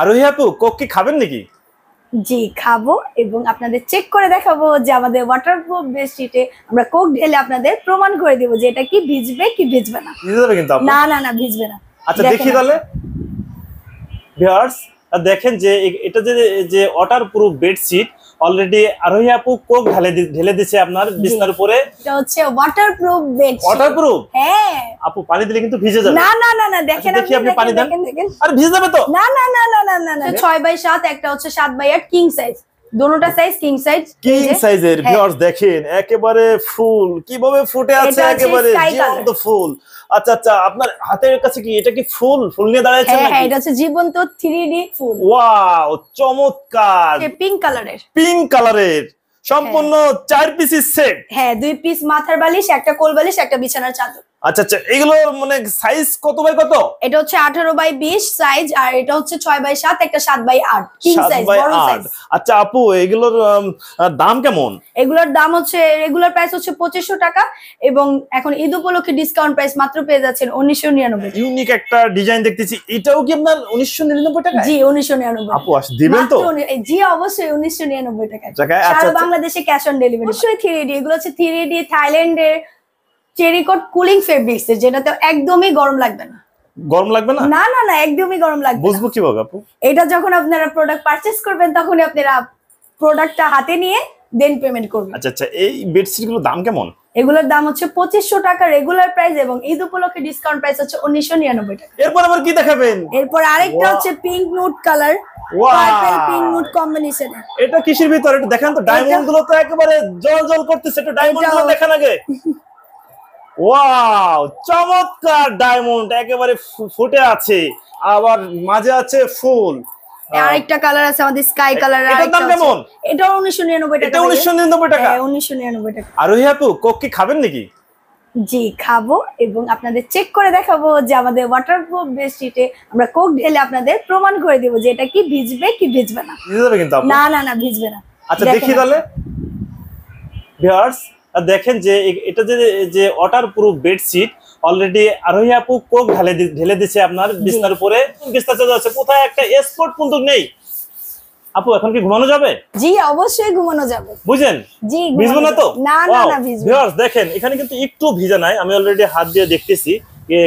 আরোহী আপু কোক কি খাবেন নাকি? জি খাবো এবং আপনাদের চেক করে দেখাবো যে আমাদের ওয়াটারপ্রুফ বেডশিটে আমরা কোক ঢেলে আপনাদের প্রমাণ করে দেব যে এটা কি ভিজবে কি ভিজবে না। ভিজে যাবে কিন্তু আপু? না না না ভিজবে না। আচ্ছা দেখি তাহলে ভিউয়ার্স, দেখেন যে এটা যে ওয়াটারপ্রুফ বেডশিট অলরেডি আরোহী আপু কোক ঢেলে দিয়েছে আপনার বিছানার উপরে। এটা হচ্ছে ওয়াটারপ্রুফ বেডশিট। ওয়াটারপ্রুফ? হ্যাঁ আপু পানি দিলে কিন্তু ভিজে যাবে। না না না না দেখেন দেখি আপনি পানি দেন। আরে ভিজে যাবে তো? না না না না না না 6x7 একটা হচ্ছে 7x8 কিং সাইজ। দুটোটা সাইজ কিং সাইজ। কিং সাইজের ভিউয়ার্স দেখেন একেবারে ফুল কিভাবে ফুটে আছে, একেবারে জীবন্ত ফুল। আচ্ছা আচ্ছা, আপনার হাতের কাছে কি এটা কি ফুল নিয়ে দাঁড়াচ্ছে নাকি? হ্যাঁ এটা হচ্ছে জীবন্ত 3D ফুল। ওয়াও চমৎকার। পিঙ্ক কালারের। পিঙ্ক কালারের সম্পূর্ণ 4 পিসের সেট। হ্যাঁ 2 পিস মাথার বালিশ, একটা কোল বালিশ, একটা বিছানার চাদর। আচ্ছা আচ্ছা, এগুলো মানে সাইজ কত বাই কত? এটা হচ্ছে 18x20 সাইজ আর এটা হচ্ছে 6x7 একটা 7x8 কিং সাইজ বড় সাইজ। আচ্ছা আপু এগুলোর দাম কেমন? এগুলোর দাম হচ্ছে রেগুলার প্রাইস হচ্ছে 2500 টাকা এবং এখন ঈদ উপলক্ষে ডিসকাউন্ট প্রাইস মাত্র পেয়ে যাচ্ছেন 1999। ইউনিক একটা ডিজাইন দেখতেছি, এটাও কি আপনার 1999 টাকা? জি 1999। আপু দিবেন তো? জি অবশ্যই 1999 টাকা। আচ্ছা সারা বাংলাদেশে ক্যাশ অন ডেলিভারি। অবশ্যই 3D, এগুলো হচ্ছে 3D থাইল্যান্ডের চেরিকট কুলিং ফেব্রিক্স, যেটাতে একদমই গরম লাগবে না। গরম লাগবে না? না না না একদমই গরম লাগবে না। বুঝবো কিভাবে আপু? এটা যখন আপনারা প্রোডাক্ট পারচেজ করবেন তখনই আপনারা প্রোডাক্টটা হাতে নিয়ে দেন পেমেন্ট করবেন। আচ্ছা আচ্ছা, এই বেডশিট গুলোর দাম কেমন? এগুলোর দাম হচ্ছে 2500 টাকা রেগুলার প্রাইস এবং ঈদ উপলক্ষে ডিসকাউন্ট প্রাইস হচ্ছে 1999 টাকা। এরপর আবার কি দেখাবেন? এরপর আরেকটা হচ্ছে pink nude colour, purple pink nude কম্বিনেশনে। এটা কিসের ভিতর একটু দেখান তো। ডায়মন্ড গুলো তো একেবারে জল করতেছে, একটু ডায়মন্ড গুলো দেখান আগে। ওয়াও চমৎকার, ডায়মন্ড একেবারে ফুটে আছে, আবার মাঝে আছে ফুল। আরেকটা কালার আছে আমাদের স্কাই কালার। এটার দাম কেমন? এটা 1999 টাকা। এটা 1999 টাকা? হ্যাঁ 1999 টাকা। আরোহী আপু কোক কি খাবেন নাকি? জি খাবো এবং আপনাদের চেক করে দেখাবো যে আমাদের ওয়াটারপ্রুফ বেডশিটে আমরা কোক ঢেলে আপনাদের প্রমাণ করে দেব যে এটা কি ভিজবে কি ভিজবে না। ভিজে যাবে কিন্তু আপু? না না না ভিজবে না। আচ্ছা দেখি তাহলে ভিউয়ার্স, দেখেন যে এটা যে ওয়াটারপ্রুফ বেডশিট অলরেডি আরোহী আপু কোক ঢেলে দিয়েছে আপনার বিছানার উপরে। বিছানা চাদর আছে, কোথায় একটা স্পট কিন্তু নেই। আপু এখন কি ঘুমানো যাবে? জি অবশ্যই ঘুমানো যাবে। বুঝেন? জি ভিজবে না তো? না না না ভিজবে। ভিউয়ার্স দেখেন এখানে কিন্তু একটু ভিজে নাই, আমি অলরেডি হাত দিয়ে দেখতেছি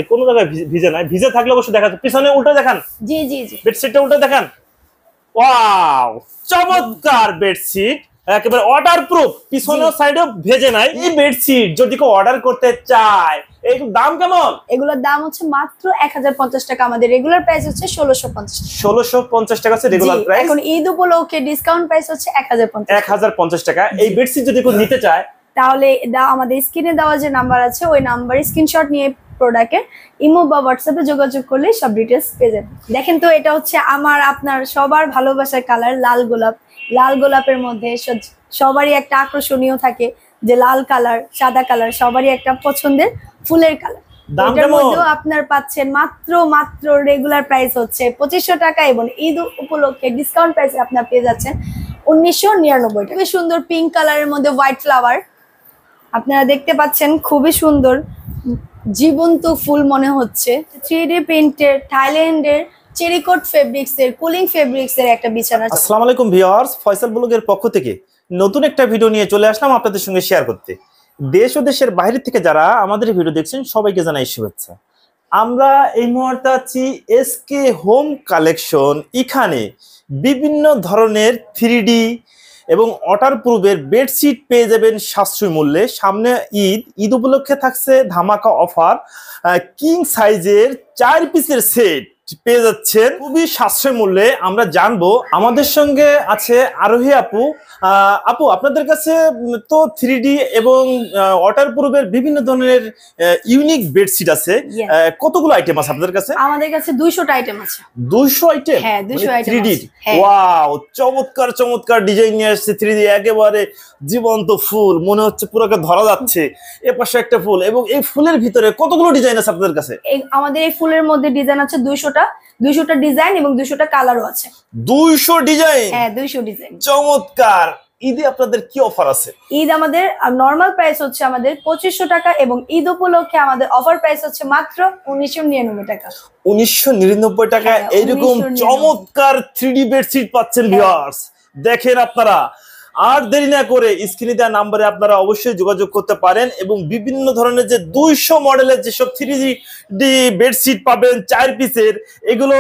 কোন জায়গায় ভিজে নাই। ভিজে থাকলে অবশ্যই দেখাচ্ছে। পিছনে উল্টে দেখান। জি জি জি বেডশিটটা উল্টে দেখান। ওয়াও চমৎকার বেডশিট, একেবারে ওয়াটারপ্রুফ, পিছনের সাইডেও ভেজে নাই। এই বেডশিট যদি কেউ অর্ডার করতে চায় এই দাম কেমন? এগুলোর দাম হচ্ছে মাত্র 1050 টাকা। আমাদের রেগুলার প্রাইস হচ্ছে 1650। 1650 টাকা আছে রেগুলার প্রাইস। এখন ঈদ উপলক্ষে ডিসকাউন্ট প্রাইস হচ্ছে 1050। 1050 টাকা। এই বেডশিট যদি কেউ নিতে চায় তাহলে আমাদের স্ক্রিনে দেওয়া যে নাম্বার আছে ওই নাম্বারে স্ক্রিনশট নিয়ে প্রোডাক্টের ইমো বা হোয়াটসঅ্যাপে যোগাযোগ করলে সব ডিটেলস পেয়ে যাবেন। দেখেন তো এটা হচ্ছে আমার আপনার সবার ভালোবাসার কালার লাল গোলাপ। লাল গোলাপের মধ্যে সবারই একটা আকর্ষণীয় থাকে যে লাল কালার, সাদা কালার সবারই একটা পছন্দের ফুলের কালার। এটার মধ্যেও আপনার পাচ্ছেন মাত্র রেগুলার প্রাইস হচ্ছে 2500 টাকা এবং ঈদ উপলক্ষে ডিসকাউন্ট প্রাইসে আপনার পেয়ে যাচ্ছেন 1999 টাকা। খুবই সুন্দর পিঙ্ক কালারের মধ্যে হোয়াইট ফ্লাওয়ার আপনারা দেখতে পাচ্ছেন, খুবই সুন্দর জীবন্ত ফুল মনে হচ্ছে। 3D প্রিন্টের থাইল্যান্ডের চেরিকট ফেব্রিক্সের কুলিং ফেব্রিক্সের একটা বিছানা। আসসালামু আলাইকুম ভিউয়ার্স, ফয়সাল ব্লগের পক্ষ থেকে নতুন একটা ভিডিও নিয়ে চলে আসলাম আপনাদের সঙ্গে শেয়ার করতে। দেশ ও দেশের বাইরে থেকে যারা আমাদের ভিডিও দেখছেন সবাইকে জানাই শুভেচ্ছা। আমরা এই মুহূর্তে আছি এসকে হোম কালেকশন। এখানে বিভিন্ন ধরনের 3D এবং ওয়াটারপ্রুফের বেডশিট পেয়ে যাবেন সাশ্রয়ী মূল্যে। সামনে ঈদ উপলক্ষে থাকছে ধামাকা অফার। কিং সাইজের 4 পিসের সেট পেয়ে যাচ্ছেন খুবই সাশ্রয়ী মূল্যে। আমরা জানবো, আমাদের সঙ্গে আছে আরোহী আপু। আপু আপনাদের কাছে তো 3D এবং ওয়াটারপ্রুফের বিভিন্ন ধরনের ইউনিক বেডশিট আছে, কতগুলো আইটেম আছে আপনাদের কাছে? আমাদের কাছে 200টা আইটেম আছে। 200 আইটেম? হ্যাঁ 200 আইটেম 3D। ওয়াও চমৎকার ডিজাইন নিয়ে আসছে 3D, একেবারে জীবন্ত ফুল মনে হচ্ছে পুরোকে ধরা যাচ্ছে। এর পাশে একটা ফুল এবং এই ফুলের ভিতরে কতগুলো ডিজাইন আছে আপনাদের কাছে? আমাদের এই ফুলের মধ্যে ডিজাইন আছে 200টা ডিজাইন এবং 200টা কালারও আছে। 200 ডিজাইন? হ্যাঁ 200 ডিজাইন। চমৎকার। ঈদে আপনাদের কি অফার আছে? ঈদ আমাদের নরমাল প্রাইস হচ্ছে আমাদের 2500 টাকা এবং ঈদ উপলক্ষে আমাদের অফার প্রাইস হচ্ছে মাত্র 1999 টাকা। 1999 টাকা এইরকম চমৎকার 3D বেডশিট পাচ্ছেন ভিউয়ার্স। দেখেন আপনারা, আর দেরি না করে স্ক্রিনে দেওয়া নাম্বারে আপনারা অবশ্যই যোগাযোগ করতে পারেন এবং বিভিন্ন ধরনের যে 200 মডেলের যেসব 3D বেডশিট পাবেন 4 পিসের, এগুলো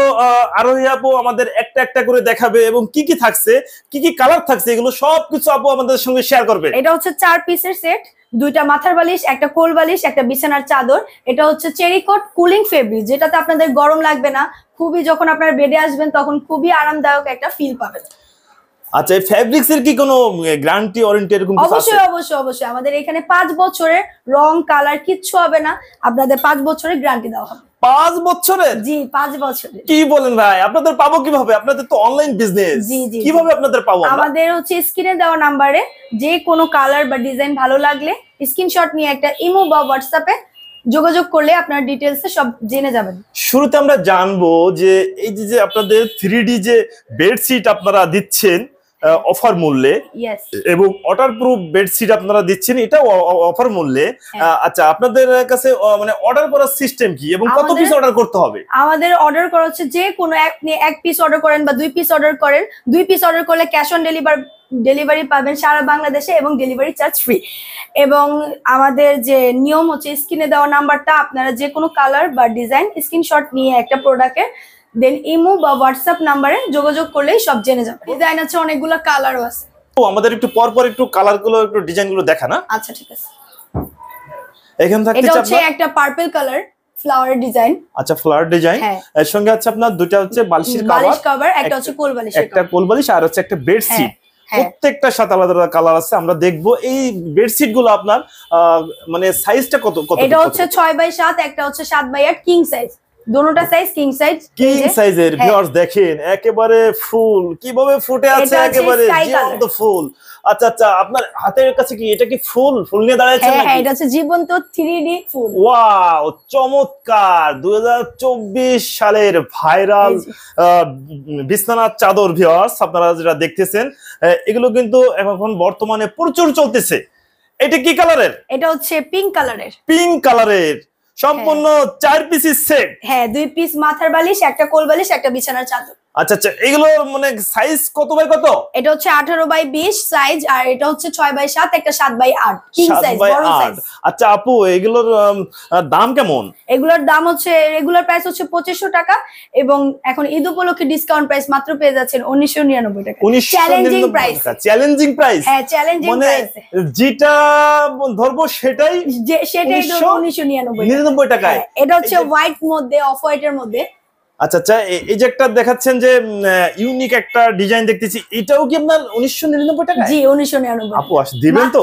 আরোহী আপু আমাদের একটা একটা করে দেখাবে এবং কি কি থাকছে, কি কি কালার থাকছে, এগুলো সবকিছু আপু আমাদের সঙ্গে শেয়ার করবে। এটা হচ্ছে 4 পিসের সেট, দুইটা মাথার বালিশ, একটা কোল বালিশ, একটা বিছানার চাদর। এটা হচ্ছে চেরিকট কুলিং ফেব্রিক, যেটাতে আপনাদের গরম লাগবে না, খুবই যখন আপনারা বেডে আসবেন তখন খুবই আরামদায়ক একটা ফিল পাবেন। আচ্ছা, এই ফেব্রিক্স এর কি কোনো গ্যারান্টি ওয়ারেন্টি এরকম কিছু আছে? অবশ্যই অবশ্যই অবশ্যই, আমাদের এখানে 5 বছরের রং কালার কিচ্ছু হবে না, আপনাদের 5 বছরের গ্যারান্টি দেওয়া হবে। 5 বছরের? জি 5 বছরের। কি বলেন ভাই, আপনাদের পাবো কিভাবে? আপনাদের তো অনলাইন বিজনেস, কিভাবে আপনাদের পাবো? আমাদের হচ্ছে স্ক্রিনে দেওয়া নাম্বারে যে কোনো কালার বা ডিজাইন ভালো লাগলে স্ক্রিনশট নিয়ে একটা ইমো বা হোয়াটসঅ্যাপে যোগাযোগ করলে আপনার ডিটেইলসে সব জেনে যাবেন। শুরুতে আমরা জানবো যে এই যে আপনাদের 3D যে বেডশিট আপনারা দিচ্ছেন অফার মূল্যে এবং ওয়াটারপ্রুফ বেডশিট আপনারা দিচ্ছেন, এটা অফার মূল্যে। আচ্ছা, আপনাদের কাছে মানে অর্ডার করার সিস্টেম কি এবং কত পিস অর্ডার করতে হবে? আমাদের অর্ডার করা হচ্ছে যে কোনো এক পিস অর্ডার করেন বা 2 পিস অর্ডার করেন, 2 পিস অর্ডার করলে ক্যাশ অন ডেলিভারি পাবেন সারা বাংলাদেশে এবং ডেলিভারি চার্জ ফ্রি। এবং আমাদের যে নিয়ম হচ্ছে স্ক্রিনে দেওয়া নাম্বারটা আপনারা যে কোনো কালার বা ডিজাইন স্ক্রিনশট নিয়ে একটা প্রোডাক্টের দেন ইমো বা হোয়াটসঅ্যাপ নাম্বারে যোগাযোগ করলেই সব জেনে যাবে। ডিজাইন আছে, অনেকগুলো কালারও আছে। তো আমাদের একটু পর পর একটু কালারগুলো একটু ডিজাইনগুলো দেখা না? আচ্ছা ঠিক আছে। এখানে থাকতে এটা হচ্ছে একটা পার্পল কালার ফ্লাওয়ার ডিজাইন। আচ্ছা, ফ্লাওয়ার ডিজাইন। এর সঙ্গে আছে আপনার দুটো হচ্ছে বালিশের কভার, একটা হচ্ছে কোল বালিশ, একটা কোল বালিশ আর হচ্ছে একটা বেডশিট। প্রত্যেকটা সাথে আলাদা আলাদা কালার আছে। আমরা দেখবো এই বেডশিট গুলো আপনার মানে সাইজটা কত কত? এটা হচ্ছে 6x7, একটা হচ্ছে 7x8 কিং সাইজ, দুটোটা সাইজ কিং সাইজের। ভিউয়ার্স দেখেন একেবারে ফুল কিভাবে ফুটে আছে, একেবারে জীবন্ত ফুল। আচ্ছা আচ্ছা, আপনার হাতের কাছে কি এটা কি ফুল নিয়ে দাঁড়াচ্ছে নাকি? হ্যাঁ, এটা হচ্ছে জীবন্ত 3D ফুল। ওয়াও, চমৎকার। 2024 সালের ভাইরাল বিছানার চাদর ভিউয়ার্স আপনারা যেটা দেখতেছেন, এগুলো কিন্তু এখন বর্তমানে প্রচুর চলতেছে। এটা কি কালারের? এটা হচ্ছে পিঙ্ক কালারের। পিঙ্ক কালারের সম্পূর্ণ 4 পিসের সেট। হ্যাঁ, 2 পিস মাথার বালিশ, একটা কোল বালিশ, একটা বিছানার চাদর। আচ্ছা আচ্ছা, এগুলো মানে সাইজ কত বাই কত? এটা হচ্ছে 18x20 সাইজ, আর এটা হচ্ছে 6x7, একটা 7x8 কিং সাইজ, বড় সাইজ। আচ্ছা আপু, এগুলোর দাম কেমন? এগুলোর দাম হচ্ছে রেগুলার প্রাইস হচ্ছে 2500 টাকা এবং এখন ঈদ উপলক্ষে ডিসকাউন্ট প্রাইস মাত্র পেয়ে যাচ্ছেন 1999 টাকা। Challenging price. Challenging price? হ্যাঁ, চ্যালেঞ্জিং প্রাইস। যেটা ধরবো সেটাই 1999 টাকায়। এটা হচ্ছে হোয়াইট মধ্যে, অফ হোয়াইটের মধ্যে। আচ্ছা আচ্ছা, এই যে একটা দেখাচ্ছেন যে ইউনিক একটা ডিজাইন দেখতেছি, এটাও কি আপনার 1999 টাকা? জি 1999। আপু দিবেন তো?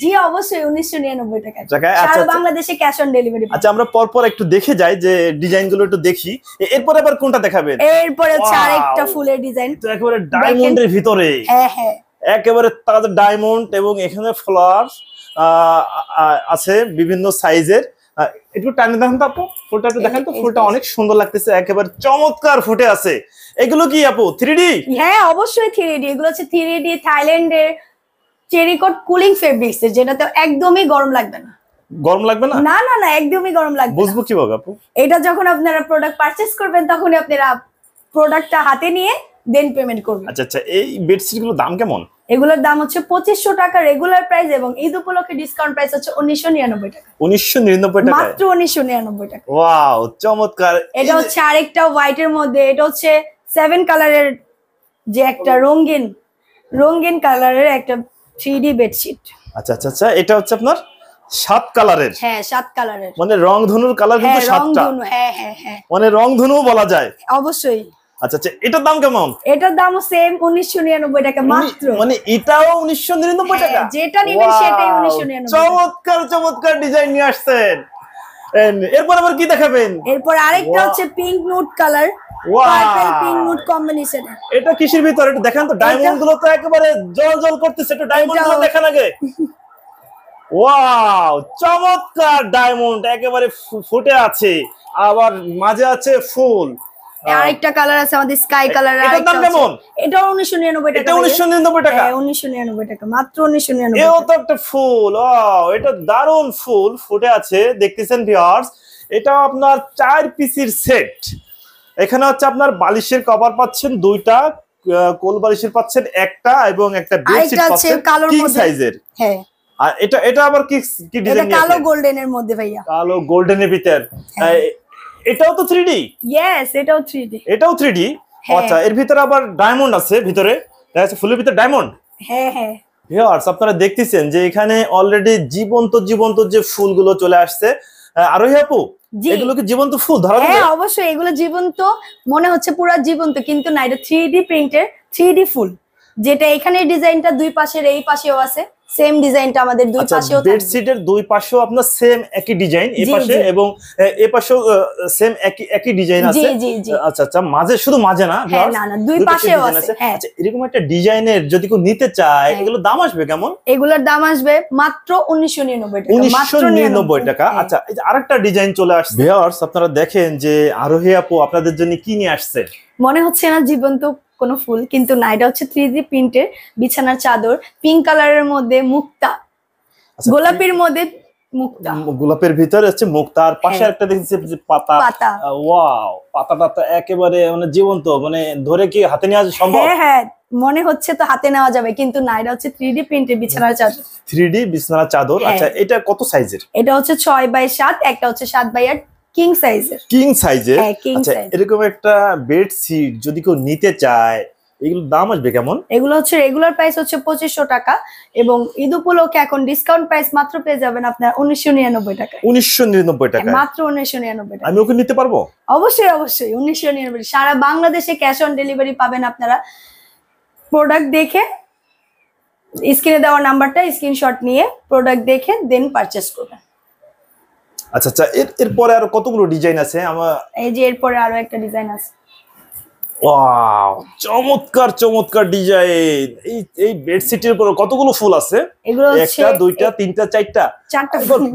জি অবশ্যই 1999 টাকা। আচ্ছা, সারা বাংলাদেশে ক্যাশ অন ডেলিভারি। আচ্ছা, আমরা পরপর একটু দেখে যাই যে ডিজাইনগুলো একটু দেখি। এরপর আবার কোনটা দেখাবেন? এরপরে হচ্ছে আরেকটা ফুলের ডিজাইন, তো একেবারে ডায়মন্ডের ভিতরে। হ্যাঁ হ্যাঁ, একেবারে তাজা ডায়মন্ড এবং এখানে ফ্লাওয়ার আছে বিভিন্ন সাইজের। একটু টানে দেখেন তো আপু, ফুলটা একটু দেখেন তো, ফুলটা অনেক সুন্দর লাগতেছে, একেবারে চমৎকার ফুটে আছে। এগুলো কি আপু 3D? হ্যাঁ অবশ্যই 3D। এগুলো হচ্ছে 3D থাইল্যান্ডের চেরিকট কুলিং ফেব্রিক্স, যেটাতে একদমই গরম লাগবে না। গরম লাগবে না? না না না, একদমই গরম লাগবে না। বুঝবো কিভাবে আপু? এটা যখন আপনারা প্রোডাক্ট পারচেজ করবেন তখনই আপনারা প্রোডাক্টটা হাতে নিয়ে দেন পেমেন্ট করবেন। আচ্ছা আচ্ছা, এই বেডশিট গুলোর দাম কেমন? এগুলোর দাম হচ্ছে 2500 টাকা রেগুলার প্রাইস এবং ঈদ উপলক্ষে ডিসকাউন্ট প্রাইস হচ্ছে 1999 টাকা। 1999 টাকা, মাত্র 1999 টাকা। ওয়াও, চমৎকার। এটা হচ্ছে আরেকটা হোয়াইটের মধ্যে, এটা হচ্ছে 7 কালারের যে একটা রঙিন কালারের একটা 3D বেডশিট। আচ্ছা আচ্ছা আচ্ছা, এটা হচ্ছে আপনার 7 কালারের। হ্যাঁ 7 কালারের, মানে রংধনুর কালার কিন্তু 7টা। হ্যাঁ হ্যাঁ হ্যাঁ, মানে রংধনু বলা যায়। অবশ্যই। আচ্ছা আচ্ছা, এটার দাম কেমন? এটার দামও সেম 1999 টাকা মাত্র। মানে এটাও 1999 টাকা? যেটা নেবেন সেটাই 1999। চমৎকার চমৎকার ডিজাইন নিয়ে আসছেন। এরপর আবার কি দেখাবেন? এরপর আরেকটা হচ্ছে pink nude colour, purple pink nude combination. এটা কিসের ভিতর একটু দেখান তো। ডায়মন্ড গুলো তো একেবারে জল করতেছে, একটু ডায়মন্ড গুলো দেখান আগে। ওয়াও, চমৎকার ডায়মন্ড একেবারে ফুটে আছে, আবার মাঝে আছে ফুল। আরেকটা কালার আছে আমাদের স্কাই কালার। এটার দাম কেমন? এটাও 1999 টাকা। এটা 1999 টাকা? হ্যাঁ 1999 টাকা, মাত্র 1999। এও তো একটা ফুল, ওয়াও এটা দারুণ ফুল ফুটে আছে দেখতেছেন ভিউয়ার্স। এটা আপনার 4 পিসের সেট। এখানে হচ্ছে আপনার বালিশের কভার পাচ্ছেন দুইটা, কোল বালিশের পাচ্ছেন একটা, এবং একটা বেডশিট পাচ্ছেন কিং সাইজের। হ্যাঁ আর এটা আবার কি কি ডিজাইন? এটা কালো গোল্ডেনের মধ্যে ভাইয়া, কালো গোল্ডেনের ভিতর। এটাও তো 3D? यस এটাও 3D। এটাও 3D? আচ্ছা, এর ভিতরে আবার ডায়মন্ড আছে ভিতরে, দেখা যাচ্ছে ফুলের ভিতরে ডায়মন্ড। হ্যাঁ হ্যাঁ ভিউয়ার্স আপনারা দেখতেছেন যে এখানে অলরেডি জীবন্ত জীবন্ত যে ফুলগুলো চলে আসছে। আরোহী আপু, এগুলো কি জীবন্ত ফুল ধরা যাবে? হ্যাঁ অবশ্যই, এগুলো জীবন্ত মনে হচ্ছে পুরো জীবন্ত, কিন্তু না, এটা 3D প্রিন্টের 3D ফুল। যেটা এখানে ডিজাইনটা দুই পাশের, এই পাশেও আছে সেম ডিজাইনটা, আমাদের দুই পাশেও থাকবে। বেডশিটের দুই পাশেও আপনার সেম একই ডিজাইন, এই পাশে এবং এই পাশেও সেম একই ডিজাইন আছে। জি জি জি। আচ্ছা আচ্ছা, মাঝে শুধু মাঝে না, হ্যাঁ না না, দুই পাশেও আছে। হ্যাঁ আচ্ছা, এরকম একটা ডিজাইনের যদি কেউ নিতে চায়, এগুলো দাম আসবে কেমন? এগুলোর দাম আসবে মাত্র 1999 টাকা। 1999 টাকা। আচ্ছা, এই যে আরেকটা ডিজাইন চলে আসছে ভিউয়ার্স, আপনারা দেখেন যে আরোহী আপু আপনাদের জন্য কি নিয়ে আসছে। মনে হচ্ছে না জীবন্ত কোনো ফুল, কিন্তু না, এটা হচ্ছে 3D প্রিন্টের বিছানার চাদর, পিঙ্ক কালারের মধ্যে মুক্তা, গোলাপির মধ্যে মুক্তা, গোলাপের ভিতরে হচ্ছে মুক্তা, আর পাশে একটা দেখছি যে পাতা। ওয়াও, পাতাটা তো একেবারে মানে জীবন্ত, মানে ধরে কি হাতে নেওয়া সম্ভব? হ্যাঁ হ্যাঁ, মনে হচ্ছে তো হাতে নেওয়া যাবে, কিন্তু না, এটা হচ্ছে 3D প্রিন্টের বিছানার চাদর। 3D বিছানার চাদর। আচ্ছা, এটা কত সাইজের? এটা হচ্ছে 6x7, একটা হচ্ছে 7x8 কিং সাইজের। কিং সাইজের। আচ্ছা, এরকম একটা বেডশিট যদি কেউ নিতে চায়, এগুলোর দাম আসবে কেমন? এগুলো হচ্ছে রেগুলার প্রাইস হচ্ছে 2500 টাকা, এবং ঈদ উপলক্ষে এখন ডিসকাউন্ট প্রাইস মাত্র পেয়ে যাবেন আপনার 1999 টাকা। 1999 টাকা, মাত্র 1999 টাকা। আমি ওকে নিতে পারবো? অবশ্যই অবশ্যই, 1999। সারা বাংলাদেশে ক্যাশ অন ডেলিভারি পাবেন আপনারা। প্রোডাক্ট দেখে স্ক্রিনে দেওয়া নাম্বারটা স্ক্রিনশট নিয়ে প্রোডাক্ট দেখে দেন পারচেজ করবেন। আচ্ছা আচ্ছা, এরপরে আরো কতগুলো ডিজাইন আছে? এই যে এরপরে আরো একটা ডিজাইন আছে। ওয়াও, চমৎকার চমৎকার ডিজাইন। এই বেডশিটের উপর কতগুলো ফুল আছে? এগুলো হচ্ছে একটা, দুইটা, তিনটা, চারটা।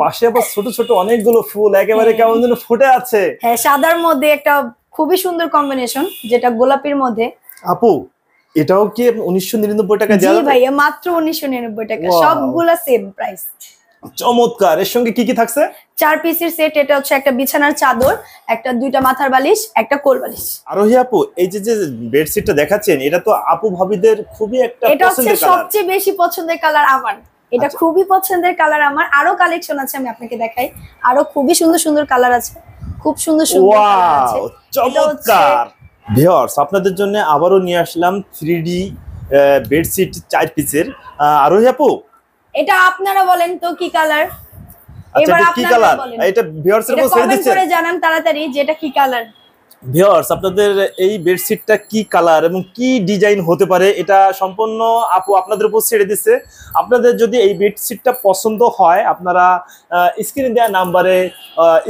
পাশে আবার ছোট ছোট অনেকগুলো ফুল, একেবারে কেমন যেন ফুটে আছে। হ্যাঁ, সাদার মধ্যে একটা খুবই সুন্দর কম্বিনেশন, যেটা গোলাপির মধ্যে। আপু, এটাও কি 1999 টাকা দেওয়া যাবে? জি ভাইয়া, মাত্র 1999 টাকা, সবগুলা সেম প্রাইস। চমৎকার। এর সঙ্গে কি কি থাকছে? 4 পিসের সেট। এটা হচ্ছে একটা বিছানার চাদর, একটা দুইটা মাথার বালিশ, একটা কোল বালিশ। আরোহী আপু, এই যে বেডশিটটা দেখাচ্ছেন, এটা তো আপু ভাবিদের খুবই একটা এটা হচ্ছে সবচেয়ে বেশি পছন্দের কালার আমার। এটা খুবই পছন্দের কালার আমার। আরো কালেকশন আছে, আমি আপনাকে দেখাই। আরো খুবই সুন্দর সুন্দর কালার আছে, খুব সুন্দর সুন্দর কালার আছে। চমৎকার। ভিউয়ার্স আপনাদের জন্য আবারও নিয়ে আসলাম 3D বেডশিট 4 পিসের। আরোহী আপু, এটা আপনারা বলেন তো কি কালার? এবার আপনারা বলেন। এটা ভিউয়ার্সের উপর ছেড়ে দিচ্ছেন, কমেন্ট করে জানান তাড়াতাড়ি যে এটা কি কালার। ভিউয়ার্স আপনাদের এই বেডশিটটা কি কালার এবং কি ডিজাইন হতে পারে, এটা সম্পূর্ণ আপু আপনাদের উপর ছেড়ে দিচ্ছে। আপনাদের যদি এই বেডশিটটা পছন্দ হয়, আপনারা স্ক্রিনে দেওয়া নাম্বারে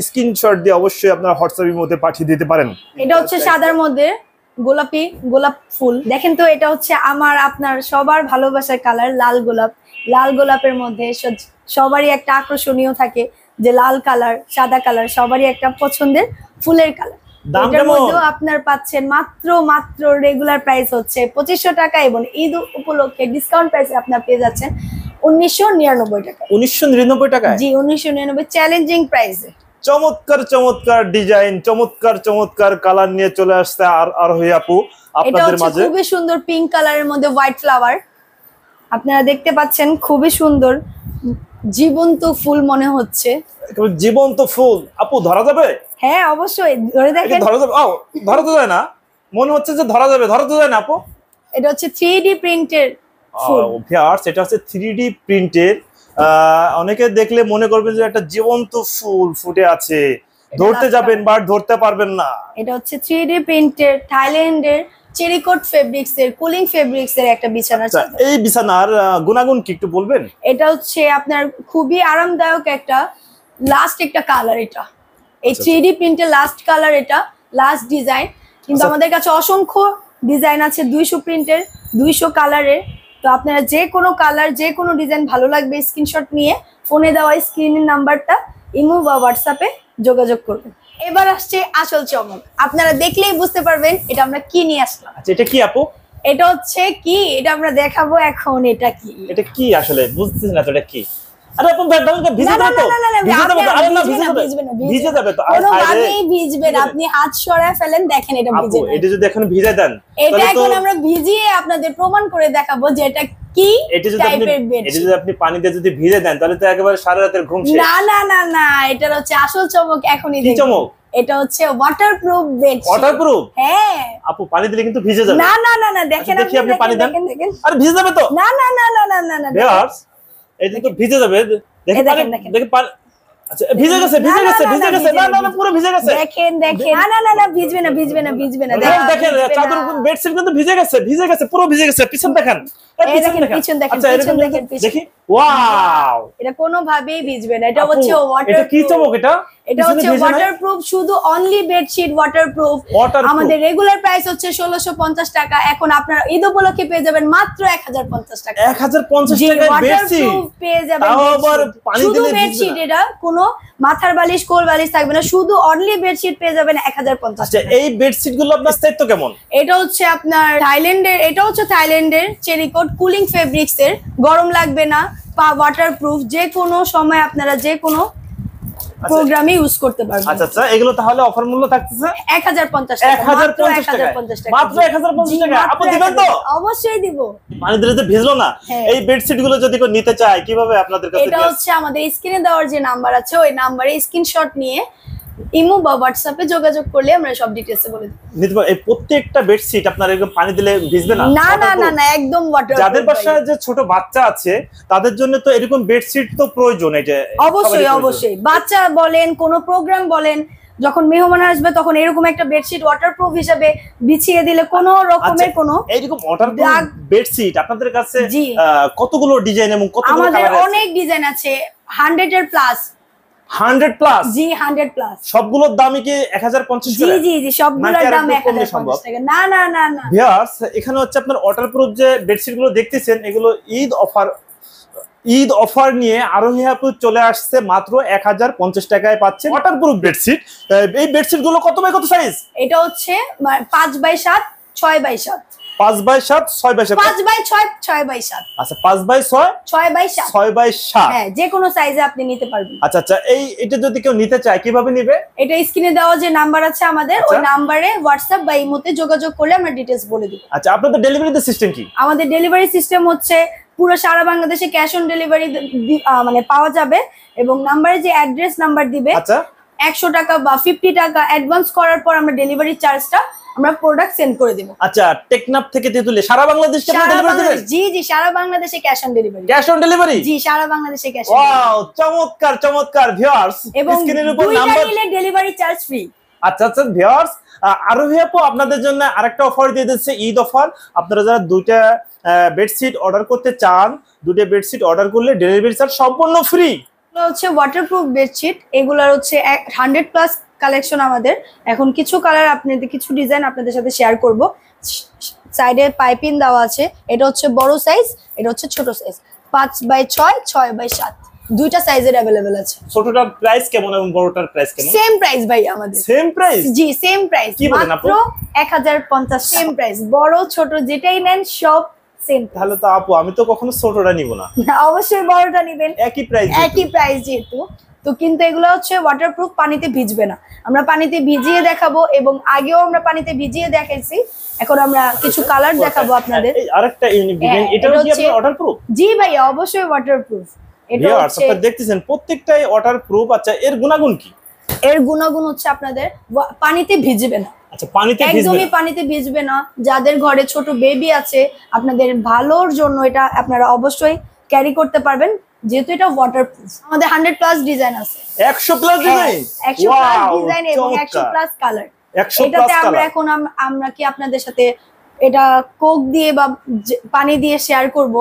স্ক্রিনশট দিয়ে অবশ্যই আপনারা হোয়াটসঅ্যাপের মধ্যে পাঠিয়ে দিতে পারেন। এটা হচ্ছে সাদার মধ্যে গোলাপি, গোলাপ ফুল। দেখেন তো, এটা হচ্ছে আমার আপনার সবার ভালোবাসার কালার, লাল গোলাপ। লাল গোলাপের মধ্যে সবারই একটা আকর্ষণীয় থাকে যে লাল কালার, সাদা কালার সবারই একটা পছন্দের ফুলের কালার। এটার মধ্যেও আপনার পাচ্ছেন মাত্র রেগুলার প্রাইস হচ্ছে 2500 টাকা, এবং ঈদ উপলক্ষে ডিসকাউন্ট প্রাইসে আপনার পেয়ে যাচ্ছেন 1999 টাকা। 1999 টাকা? জি, 1999 চ্যালেঞ্জিং প্রাইসে। চমৎকার চমৎকার ডিজাইন, চমৎকার চমৎকার কালার নিয়ে চলে আসছে আরোহী আপু আপনাদের মাঝে। খুবই সুন্দর পিঙ্ক কালারের মধ্যে হোয়াইট ফ্লাওয়ার আপনারা দেখতে পাচ্ছেন, খুবই সুন্দর জীবন্ত ফুল মনে হচ্ছে। জীবন্ত ফুল আপু, ধরা যাবে? হ্যাঁ অবশ্যই, ধরে দেখেন। ধরা যাবে? ধরা তো যায় না, মনে হচ্ছে যে ধরা যাবে। ধরা তো যায় না আপু। এটা হচ্ছে 3D প্রিন্টের ফুল। ভিউয়ার্স, এটা হচ্ছে 3D প্রিন্টের। অনেকে দেখলে মনে করবেন যে একটা জীবন্ত ফুল ফুটে আছে, ধরতে যাবেন বাট ধরতে পারবেন না। এটা হচ্ছে 3D প্রিন্টের থাইল্যান্ডের চেরিকোট ফেব্রিক্স এর, কুলিং ফেব্রিক্স এর একটা বিছানার চাদর। এই বিছানার গুণাগুণ কি একটু বলবেন? এটা হচ্ছে আপনার খুবই আরামদায়ক একটা লাস্ট একটা কালার। এটা এই 3D প্রিন্টের লাস্ট কালার, এটা লাস্ট ডিজাইন। কিন্তু আমাদের কাছে অসংখ্য ডিজাইন আছে, 200 প্রিন্টের, 200 কালারের। তো আপনারা যে কোনো কালার, যে কোনো ডিজাইন ভালো লাগবে স্ক্রিনশট নিয়ে ফোনে দেওয়া স্ক্রিনের নাম্বারটা ইমো বা হোয়াটসঅ্যাপে যোগাযোগ করবেন। এবার আসছে আসল চমক, আপনারা দেখলেই বুঝতে পারবেন এটা আমরা কি নিয়ে আসলাম। আচ্ছা এটা কি আপু? এটা হচ্ছে কি, এটা আমরা দেখাবো এখন। এটা কি, এটা কি আসলে বুঝতেছি না তো এটা কি? আরে আপু ব্যাকগ্রাউন্ডে ভিজে যাবে তো, ভিজে যাবে তো। আরে না ভিজে যাবে তো। কোনোভাবেই ভিজবে না, আপনি হাত সরায় ফেলেন, দেখেন এটা ভিজে আপু এটা যদি এখন ভিজে দেন এটা এখন আমরা ভিজিয়ে আপনাদের প্রমাণ করে দেখাবো যে এটা কি টাইপের বেড। এটা যদি আপনি পানি দিয়ে যদি ভিজে দেন তাহলে তো একেবারে সারা রাতের ঘুম শেষ। না না না না, এটা হচ্ছে আসল চমক, এখনই কি চমক? এটা হচ্ছে ওয়াটারপ্রুফ বেড। ওয়াটারপ্রুফ? হ্যাঁ আপু পানি দিলে কিন্তু ভিজে যাবে। না না না না, দেখেন দেখি আপনি পানি দেন। দেখেন। আরে ভিজে যাবে তো। না না না না না না, ভিউয়ার্স এটা তো ভিজে যাবে। দেখেন পানি, দেখেন পানি। আচ্ছা ভিজে গেছে, ভিজে গেছে, ভিজে গেছে। না না না পুরো ভিজে গেছে। দেখেন দেখেন। না না না না, ভিজবে না, ভিজবে না, ভিজবে না। দেখেন চাদর বেডশিট কিন্তু ভিজে গেছে, ভিজে গেছে, পুরো ভিজে গেছে। পিছন দেখেন, পিছন দেখেন, আচ্ছা পিছন দেখেন। দেখি ওয়াও, এটা কোনোভাবেই ভিজবে না। এটা হচ্ছে ওয়াটার। এটা কি চমক এটা? এটা হচ্ছে ওয়াটারপ্রুফ, শুধু অনলি বেডশিট ওয়াটারপ্রুফ। আমাদের রেগুলার প্রাইস হচ্ছে 1650 টাকা, এখন আপনারা ঈদ উপলক্ষে পেয়ে যাবেন মাত্র 1050 টাকা। 1050 টাকায় বেডশিট পেয়ে যাবেন। শুধু বেডশিট, এটা কোনো মাথার বালিশ কোল বালিশ থাকবে না, শুধু অনলি বেডশিট পেয়ে যাবেন 1050 আচ্ছা টাকা। এই বেডশিট গুলো আপনার স্থায়িত্ব কেমন? এটা হচ্ছে আপনার থাইল্যান্ডের, এটা হচ্ছে থাইল্যান্ডের চেরিকোট কুলিং ফেব্রিক্স এর, গরম লাগবে না, ওয়াটারপ্রুফ, যে কোনো সময় আপনারা যে কোনো প্রোগ্রামে ইউজ করতে পারবেন। আচ্ছা আচ্ছা এগুলো তাহলে অফার মূল্য থাকতেছে 1050 টাকা, 1050 টাকা, মাত্র 1050 টাকা। আপু দিবেন তো? অবশ্যই দিব। মানে দিলে ভিজলো না। এই বেডশিট গুলো যদি কেউ নিতে চায় কিভাবে আপনাদের কাছে? এটা হচ্ছে আমাদের স্ক্রিনে দেওয়ার যে নাম্বার আছে ওই নাম্বারে স্ক্রিনশট নিয়ে ইমো বা হোয়াটসঅ্যাপে যোগাযোগ করলে আমরা সব ডিটেইলসে বলে দেব। এই প্রত্যেকটা বেডশিট আপনার একদম পানি দিলে ভিজবে না? না না না না, একদম ওয়াটারপ্রুফ। যাদের বাসায় যে ছোট বাচ্চা আছে তাদের জন্য তো এরকম বেডশিট তো প্রয়োজন। এটা অবশ্যই অবশ্যই, বাচ্চা বলেন কোন প্রোগ্রাম বলেন, যখন মেহমান আসবে তখন এরকম একটা বেডশিট ওয়াটারপ্রুফ হিসেবে বিছিয়ে দিলে কোনো রকমের কোনো এইরকম ওয়াটারপ্রুফ বেডশিট আপনাদের কাছে কতগুলো ডিজাইন এবং কতগুলো কালার আছে? আমাদের অনেক ডিজাইন আছে, 100 এর প্লাস। 100 প্লাস? জি 100 প্লাস। সবগুলোর দামই কি 1050 করে? জি জি জি, সবগুলোর দাম 1050 টাকা। না না না না ভিউয়ার্স, এখানে হচ্ছে আপনার ওয়াটারপ্রুফ যে বেডশিট গুলো দেখতেছেন এগুলো ঈদ অফার নিয়ে আরোহী আপু চলে আসছে, মাত্র 1050 টাকায় পাচ্ছেন ওয়াটারপ্রুফ বেডশিট। এই বেডশিট গুলো কত বাই কত সাইজ? এটা হচ্ছে 5x7 6x7। 5x7 6x7। 5x6 6x7। আচ্ছা 5x6 6x7। 6x7, হ্যাঁ যে কোনো সাইজে আপনি নিতে পারবেন। আচ্ছা আচ্ছা এটা যদি কেউ নিতে চায় কিভাবে নেবে? এটা স্ক্রিনে দেওয়া যে নাম্বার আছে আমাদের ওই নম্বরে হোয়াটসঅ্যাপ বা ইমোতে যোগাযোগ করলে আমরা ডিটেইলস বলে দেব। আচ্ছা আপনাদের ডেলিভারি সিস্টেম কি? আমাদের ডেলিভারি সিস্টেম হচ্ছে পুরো সারা বাংলাদেশে ক্যাশ অন ডেলিভারি মানে পাওয়া যাবে, এবং নাম্বারে যে অ্যাড্রেস নাম্বার দিবে, আচ্ছা 100 টাকা বা 50 টাকা অ্যাডভান্স করার পর আমরা ডেলিভারি চার্জটা আমরা প্রোডাক্ট সেন্ড করে দেব। আচ্ছা টেকনাফ থেকে তেতুলিয়া সারা বাংলাদেশে ডেলিভারি দিবেন? জি জি, সারা বাংলাদেশে cash on delivery. Cash on delivery? জি সারা বাংলাদেশে ক্যাশ অন। ওয়াও চমৎকার চমৎকার ভিউয়ার্স, স্ক্রিনের উপর নাম্বার নিলে ডেলিভারি চার্জ ফ্রি। আচ্ছা আচ্ছা ভিউয়ার্স, আরোহী আপু আপনাদের জন্য আরেকটা অফার দিয়ে দিচ্ছে, ঈদ অফার। আপনারা যারা দুইটা বেডশিট অর্ডার করতে চান, দুটো বেডশিট অর্ডার করলে ডেলিভারি চার্জ সম্পূর্ণ ফ্রি। হচ্ছে ওয়াটারপ্রুফ বেডশিট, এগুলার হচ্ছে 100 প্লাস কালেকশন আমাদের। এখন কিছু কালার আপনাদের, কিছু ডিজাইন আপনাদের সাথে শেয়ার করব। সাইডে পাইপিং দেওয়া আছে, এটা হচ্ছে বড় সাইজ, এটা হচ্ছে ছোট সাইজ। 5x6 6x7 দুইটা সাইজের अवेलेबल আছে। ছোটটার প্রাইস কেমন এবং বড়টার প্রাইস কেমন? সেম প্রাইস ভাই আমাদের। Same price? জি সেম প্রাইস, মাত্র 1050। সেম প্রাইস, বড় ছোট যেটাই নেন সব সেম। তাহলে তো আপু আমি তো কখনো ছোটটা নিব না, অবশ্যই বড়টা নেবেন। একই প্রাইস? একই প্রাইস যেহেতু তো, কিন্তু এগুলো হচ্ছে ওয়াটারপ্রুফ, পানিতে ভিজবে না। আমরা পানিতে ভিজিয়ে দেখাবো, এবং আগেও আমরা পানিতে ভিজিয়ে দেখাইছি। এখন আমরা কিছু কালার দেখাবো আপনাদের। আরেকটা ইউনিক ডিজাইন, এটা কি আপনার ওয়াটারপ্রুফ? জি ভাই অবশ্যই ওয়াটারপ্রুফ। এটা হচ্ছে আপনারা দেখতেছেন প্রত্যেকটাই ওয়াটারপ্রুফ। আচ্ছা এর গুণাগুণ কি? এর গুণাগুণ হচ্ছে আপনাদের পানিতে ভিজবে না। আচ্ছা পানিতে ভিজবে না, একদমই পানিতে ভিজবে না। যাদের ঘরে ছোট বেবি আছে আপনাদের ভালোর জন্য এটা আপনারা অবশ্যই ক্যারি করতে পারবেন, যেহেতু এটা ওয়াটারপ্রুফ। আমাদের 100 প্লাস ডিজাইন আছে। 100 প্লাস ডিজাইন? 100 প্লাস ডিজাইন এবং 100 প্লাস কালার। এটাতে আমরা এখন আমরা কি আপনাদের সাথে এটা কোক দিয়ে বা পানি দিয়ে শেয়ার করব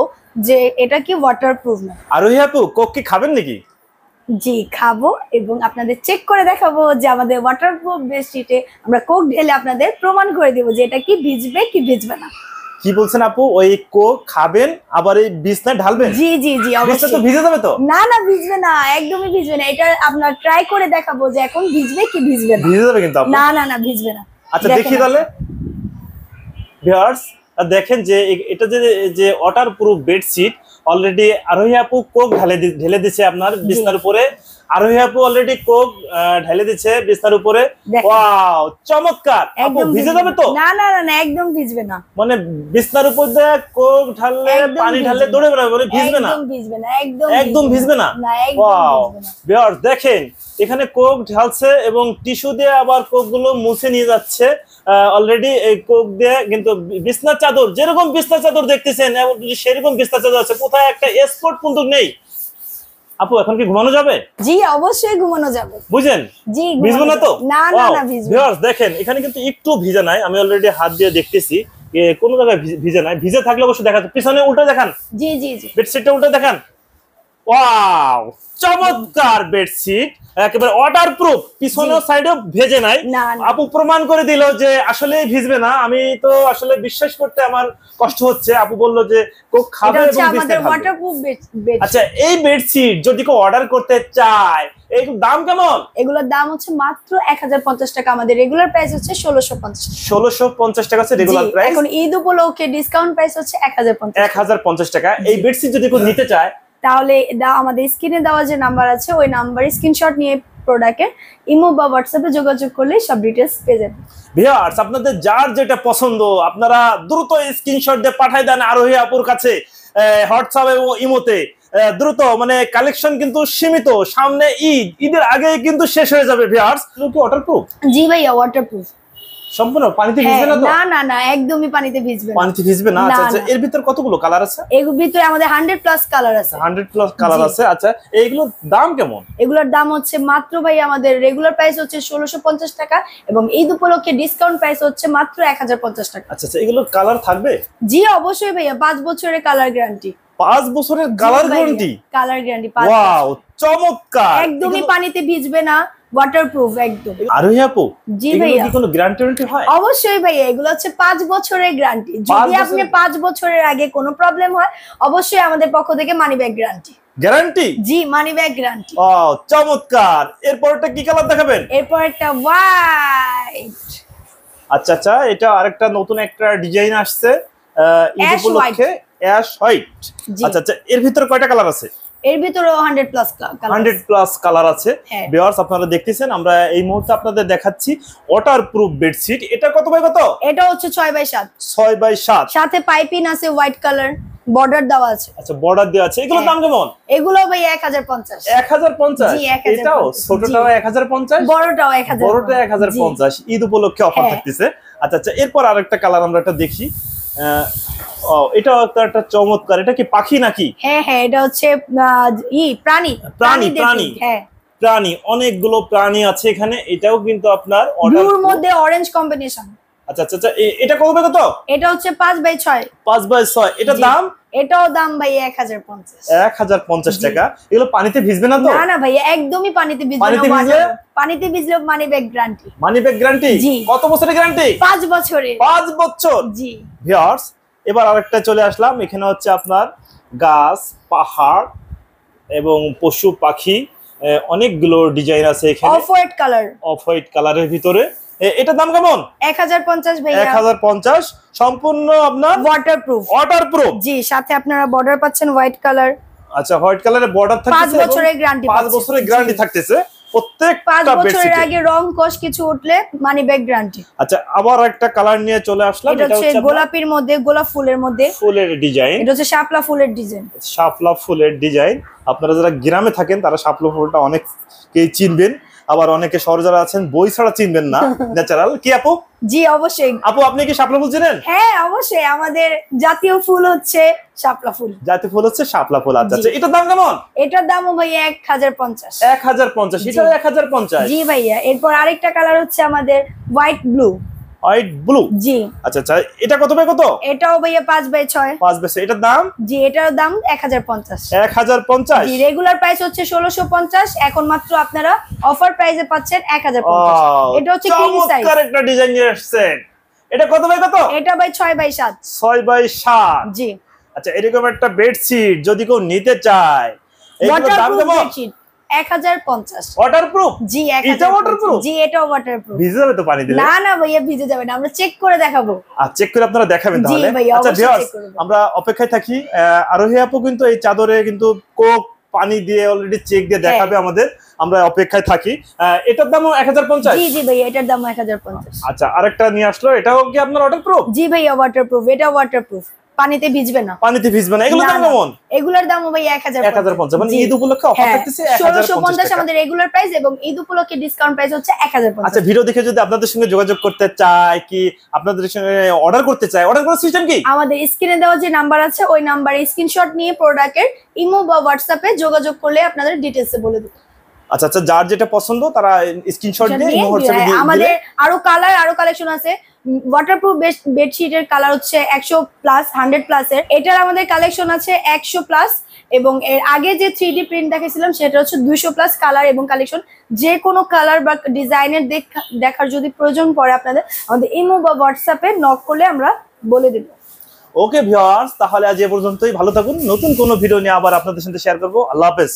যে এটা কি ওয়াটারপ্রুফ না। আরোহী আপু কোক কি খাবেন নাকি? জি খাবো, এবং আপনাদের চেক করে দেখাবো যে আমাদের ওয়াটারপ্রুফ বেডশিটে আমরা কোক ঢেলে আপনাদের প্রমাণ করে দেব যে এটা কি ভিজবে কি ভিজবে না। কি বলছেন আপু? ওই কোক খাবেন আবার এই বিছনায় ঢালবেন? জি জি জি বিছনা তো অবশ্যই। ভিজে যাবে তো? না না ভিজবে না, একদমই ভিজবে না। এটা আপনার ট্রাই করে দেখাবো যে এখন ভিজবে কি ভিজবে না। ভিজে যাবে কিন্তু আপু। না না না ভিজবে না। আচ্ছা দেখেন দেখি তাহলে ভিউয়ার্স, দেখেন যে এটা যে যে ওয়াটার প্রুফ বেডশিট অলরেডি আরোহী আপু কোক ঢেলে দিচ্ছে আপনার বিছনার উপরে। আরোহী আপু অলরেডি কোক ঢেলে দিচ্ছে বিছনার উপরে। দেখেন। ওয়াও চমৎকার। আপু একদম ভিজে যাবে তো? না না না না একদম ভিজবে না। মানে বিছনার উপর দিয়ে কোক ঢাললে একদম পানি ঢাললে ভিজবে দৌড়ে বেড়াবে, মানে ভিজবে না? একদম ভিজবে না, একদম একদম ভিজবে না? না একদম ওয়াও ভিজবে না। ভিউয়ার্স দেখেন এখানে কোক ঢালছে এবং টিস্যু দিয়ে আবার কোক গুলো মুছে নিয়ে যাচ্ছে অলরেডি। এই কোক দিয়ে কিন্তু বিছনার চাদর, যেরকম বিছনার চাদর দেখতেছেন এবং সেরকম বিছনার চাদর আছে, কোথায় একটা স্পট কিন্তু নেই। আপু এখন কি ঘুমানো যাবে? জি অবশ্যই ঘুমানো যাবে। বুঝেন? জি ভিজবে না তো? না না না ভিজবে না। ভিউয়ার্স দেখেন এখানে কিন্তু একটু ভিজা নাই, আমি অলরেডি হাত দিয়ে দেখতেছি কোন জায়গায় ভিজে নাই। ভিজে থাকলে অবশ্যই দেখাচ্ছে। পিছনে উল্টে দেখান, জি জি জি বেডশিটটা উল্টে দেখান। ওয়াও চমৎকার বেডশিট, একেবারে ওয়াটারপ্রুফ, পিছনের সাইডেও ভেজে নাই। না না আপু প্রমাণ করে দিল যে আসলে ভিজবে না। আমি তো আসলে বিশ্বাস করতে আমার কষ্ট হচ্ছে। আপু বলল যে কোক এটা খাবে হচ্ছে এবং আমাদের বিছনায় ঢালবে। Waterproof bed. আচ্ছা এই বেডশিট যদি কেউ অর্ডার করতে চায় এই দাম কেমন? এগুলোর দাম হচ্ছে মাত্র 1050 টাকা। আমাদের রেগুলার প্রাইস হচ্ছে 1650। 1650 টাকা আছে রেগুলার প্রাইস। এখন ঈদ উপলক্ষে ডিসকাউন্ট প্রাইস হচ্ছে 1050। 1050 টাকা। এই বেডশিট যদি কেউ নিতে চায় তাহলে আমাদের স্ক্রিনে দেওয়া যে নাম্বার আছে ওই নাম্বারে স্ক্রিনশট নিয়ে প্রোডাক্টের ইমো বা হোয়াটসঅ্যাপে যোগাযোগ করলে সব ডিটেইলস পেয়ে যাবেন। ভিউয়ার্স আপনাদের যার যেটা পছন্দ আপনারা দ্রুত স্ক্রিনশট দিয়ে পাঠিয়ে দেন আরোহী আপুর কাছে হোয়াটসঅ্যাপ এবং ইমোতে। দ্রুত, মানে কালেকশন কিন্তু সীমিত, সামনে ঈদের আগে কিন্তু শেষ হয়ে যাবে। ভিউয়ার্স কি ওয়াটারপ্রুফ? জি ভাইয়া ওয়াটারপ্রুফ সম্পূর্ণ পানিতে ভিজবে না তো? না না না একদমই পানিতে ভিজবে না। পানিতে ভিজবে না? আচ্ছা না, আচ্ছা না। এর ভিতর কতগুলো কালার আছে? এর ভিতরে আমাদের 100+ কালার আছে। 100+ কালার আছে। আচ্ছা এইগুলোর দাম কেমন? এগুলোর দাম হচ্ছে মাত্র ভাই আমাদের রেগুলার প্রাইস হচ্ছে 1650 টাকা এবং ঈদ উপলক্ষে ডিসকাউন্ট প্রাইস হচ্ছে মাত্র 1050 টাকা। আচ্ছা আচ্ছা এগুলোর কালার থাকবে? জি অবশ্যই ভাইয়া, 5 বছরের কালার গ্যারান্টি। 5 বছরের colour guarantee? Colour guarantee 5 wow চমৎকার। একদমই পানিতে ভিজবে না, ওয়াটারপ্রুফ একদম। আরোহী আপু জি এগুলো ভাইয়া। কি কোনো গ্যারান্টি হয়? অবশ্যই ভাইয়া, এগুলো হচ্ছে 5 বছরের গ্যারান্টি। যদি আপনি 5 বছরের আগে কোনো প্রবলেম হয় অবশ্যই আমাদের পক্ষ থেকে মানি ব্যাক গ্যারান্টি। গ্যারান্টি? জি মানি ব্যাক গ্যারান্টি। ও চমৎকার। এরপরটা কি কালার দেখাবেন? এরপর একটা হোয়াইট। আচ্ছা আচ্ছা এটা আরেকটা নতুন একটা ডিজাইন আসছে ঈদ Ash উপলক্ষে, অ্যাশ হোয়াইট। জি। আচ্ছা আচ্ছা এর ভিতরে কয়টা কালার আছে? এর ভিতরে 100+ কালার। 100+ কালার আছে। হ্যাঁ। ভিউয়ার্স আপনারা দেখতেছেন আমরা এই মুহূর্তে আপনাদের দেখাচ্ছি ওয়াটারপ্রুফ বেডশিট। এটা কত বাই কত? এটা হচ্ছে 6x7। 6x7। সাথে পাইপিং আছে হোয়াইট কালার, বর্ডার দেওয়া আছে। আচ্ছা বর্ডার দেওয়া আছে। এগুলোর দাম কেমন? এগুলো ভাই 1050। 1050? জি, 1050 এটাও ছোটটাও 1050, বড়টাও 1000। বড়টা 1050। ঈদ উপলক্ষে অফার হ্যাঁ। থাকতেছে। আচ্ছা আচ্ছা এরপর আরেকটা কালার আমরা একটা দেখি। এটাও একটা চমৎকার। এটা কি পাখি নাকি? হ্যাঁ হ্যাঁ এটা হচ্ছে প্রাণী। প্রাণী। হ্যাঁ প্রাণী, অনেকগুলো প্রাণী আছে এখানে। এটাও কিন্তু আপনার ব্লুর মধ্যে অরেঞ্জ কম্বিনেশন। আচ্ছা আচ্ছা আচ্ছা এটা কত বাই কত? এটা হচ্ছে 5x6। 5x6। এটার জি। দাম? এটাও দাম ভাই 1050। 1050 টাকা। এগুলো পানিতে ভিজবে না তো? না না ভাই একদমই পানিতে ভিজবে না। পানিতে ভিজলে? পানিতে ভিজলে money back guarantee. Money back guarantee? জি। কত বছরের গ্যারান্টি? 5 বছরের। 5 বছর। জি। ভিউয়ার্স এবার আরেকটা চলে আসলাম। এখানে হচ্ছে আপনার গাছ, পাহাড় এবং পশু পাখি, অনেকগুলো ডিজাইন আছে এখানে। Off white colour. Off white কালারের ভিতরে। এটার দাম কেমন? 1050 ভাইয়া। 1050 সম্পূর্ণ আপনার ওয়াটারপ্রুফ। ওয়াটারপ্রুফ। জি সাথে আপনারা বর্ডার পাচ্ছেন হোয়াইট কালার। আচ্ছা হোয়াইট কালারের বর্ডার থাকতেছে। 5 বছরের গ্যারান্টি। 5 বছরের গ্যারান্টি থাকতেছে প্রত্যেকটা 5 বছরের বেডশিটে। আগে রং কোষ কিছু উঠলে মানি ব্যাক গ্যারান্টি। আচ্ছা আবার একটা কালার নিয়ে চলে আসলাম। এটা হচ্ছে গোলাপির মধ্যে, গোলাপ ফুলের মধ্যে ফুলের ডিজাইন। এটা হচ্ছে শাপলা ফুলের ডিজাইন। শাপলা ফুলের ডিজাইন। আপনারা যারা গ্রামে থাকেন তারা শাপলা ফুলটা অনেকেই চিনবেন, আবার অনেকে শহরে যারা আছেন বই ছাড়া চিনবেন না। ন্যাচারাল কি আপু? জি অবশ্যই। আপু আপনি কি শাপলা ফুল চিনেন? হ্যাঁ অবশ্যই, আমাদের জাতীয় ফুল হচ্ছে শাপলা ফুল। জাতীয় ফুল হচ্ছে শাপলা ফুল। আচ্ছা আচ্ছা এটার দাম কেমন? এটার দামও ভাইয়া 1050। 1050। এটাও 1050? জি ভাইয়া। এরপর আরেকটা কালার হচ্ছে আমাদের হোয়াইট ব্লু। White blue. জি। আচ্ছা আচ্ছা এটা কত বাই কত? এটাও ভাইয়া 5x6। 5x6। এটার দাম? জি এটার দাম 1050। 1050? জি রেগুলার প্রাইস হচ্ছে 1650, এখন মাত্র আপনারা অফার প্রাইসে পাচ্ছেন 1050। এটা হচ্ছে কিং সাইজ। চমৎকার একটা ডিজাইন নিয়ে আসছেন। এটা কত বাই কত? এটা ভাই 6x7। 6x7। জি। আচ্ছা, এরকম একটা বেডশিট যদি কেউ নিতে চায়, এগুলোর দাম ওয়াটারপ্রুফ কেমন? বেডশিট 1050। ওয়াটারপ্রুফ? জি, এটা ওয়াটারপ্রুফ? জি, এটা ওয়াটারপ্রুফ। ভিজে যাবে তো পানি দিলে? না না ভাইয়া, ভিজে যাবে না, আমরা চেক করে দেখাবো। আর চেক করে আপনারা দেখাবেন জি তাহলে। ভাইয়া, আচ্ছা অবশ্যই ভিউয়ার্স, চেক করব। আমরা অপেক্ষায় থাকি। আরোহী আপু কিন্তু এই চাদরে কিন্তু কোক পানি দিয়ে অলরেডি চেক দিয়ে দেখাবে আমাদের। আমরা অপেক্ষায় থাকি। এটার দামও 1050? জি জি ভাইয়া, এটার দাম 1050। আচ্ছা, আরেকটা নিয়ে আসলো, এটাও কি আপনার ওয়াটারপ্রুফ? জি ভাইয়া, ওয়াটারপ্রুফ। এটা ওয়াটারপ্রুফ, পানিতে ভিজবে না। পানিতে ভিজবে না। এগুলোর দাম কেমন? এগুলোর দামও ভাই 1050। মানে ঈদ উপলক্ষে অফার থাকতেছে 1650 আমাদের রেগুলার প্রাইস, এবং ঈদ উপলক্ষে ডিসকাউন্ট প্রাইস হচ্ছে 1050। আচ্ছা, ভিডিও দেখে যদি আপনাদের সঙ্গে যোগাযোগ করতে চায়, কি আপনাদের সঙ্গে অর্ডার করতে চায়, অর্ডার করার সিস্টেম কি? আমাদের স্ক্রিনে দেওয়া যে নাম্বার আছে ওই নাম্বারে স্ক্রিনশট নিয়ে প্রোডাক্টের ইমো বা হোয়াটসঅ্যাপে যোগাযোগ করলে আপনাদের ডিটেইলসে বলে দেব। আচ্ছা আচ্ছা, যার যেটা পছন্দ তারা স্ক্রিনশট দিয়ে ইমো হোয়াটসঅ্যাপে দিয়ে আমাদের আরো কালার আরো কালেকশন আছে। ওয়াটারপ্রুফ বেডশিটের কালার হচ্ছে 100 প্লাস 100 প্লাস এর। এটার আমাদের কালেকশন আছে 100 প্লাস, এবং এর আগে যে 3D প্রিন্ট দেখেছিলাম সেটা হচ্ছে 200 প্লাস কালার এবং কালেকশন। যে কোনো কালার বা ডিজাইনের দেখার যদি প্রয়োজন পড়ে আপনাদের, আমাদের ইমো বা হোয়াটসঅ্যাপে নক করলে আমরা বলে দেব। ওকে ভিউয়ার্স, তাহলে আজ এ পর্যন্তই। ভালো থাকুন। নতুন কোনো ভিডিও নিয়ে আবার আপনাদের সাথে শেয়ার করবো। আল্লাহ হাফেজ।